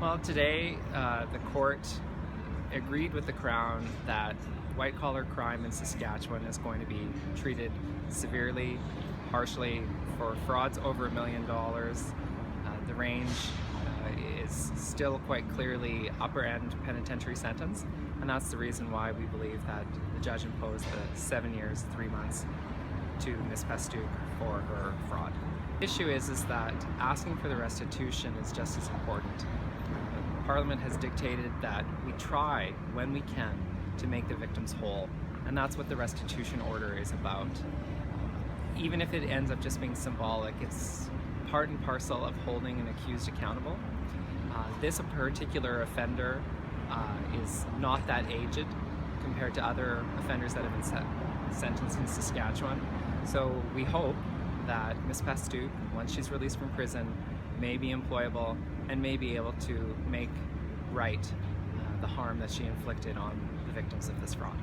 Well, today the court agreed with the Crown that white-collar crime in Saskatchewan is going to be treated severely, harshly for frauds over $1 million. The range is still quite clearly upper-end penitentiary sentence, and that's the reason why we believe that the judge imposed the 7 years, 3 months to Ms. Pastuch for her fraud. The issue is that asking for the restitution is just as important. Parliament has dictated that we try, when we can, to make the victims whole, and that's what the restitution order is about. Even if it ends up just being symbolic, it's part and parcel of holding an accused accountable. This particular offender is not that aged compared to other offenders that have been sentenced in Saskatchewan. So we hope that Ms. Pastuch, once she's released from prison, may be employable and may be able to make right the harm that she inflicted on the victims of this fraud.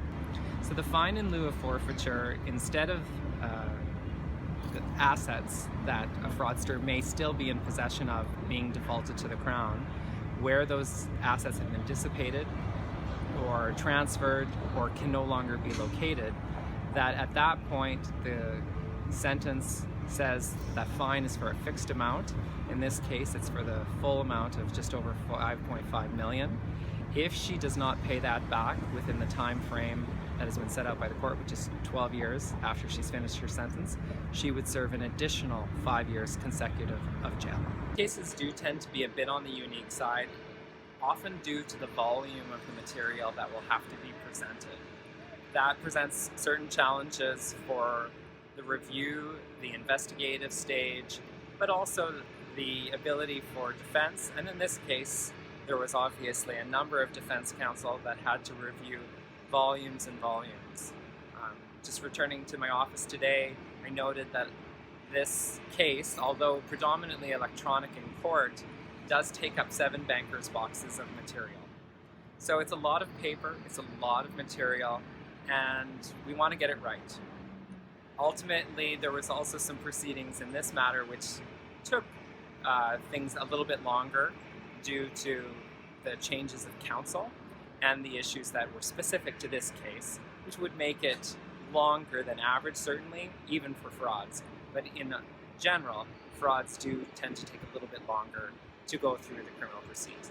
So the fine in lieu of forfeiture, instead of the assets that a fraudster may still be in possession of being defaulted to the Crown, where those assets have been dissipated or transferred or can no longer be located, that at that point the sentence says that fine is for a fixed amount. In this case, it's for the full amount of just over $5.5 million. If she does not pay that back within the time frame that has been set out by the court, which is 12 years after she's finished her sentence, she would serve an additional 5 years consecutive of jail. Cases do tend to be a bit on the unique side, often due to the volume of the material that will have to be presented. That presents certain challenges for the review, the investigative stage, but also the ability for defense. And in this case, there was obviously a number of defense counsel that had to review volumes and volumes. Just returning to my office today, I noted that this case, although predominantly electronic in court, does take up 7 bankers' boxes of material. So it's a lot of paper, it's a lot of material, and we want to get it right. Ultimately, there was also some proceedings in this matter which took things a little bit longer due to the changes of counsel and the issues that were specific to this case, which would make it longer than average, certainly, even for frauds. But in general, frauds do tend to take a little bit longer to go through the criminal proceedings.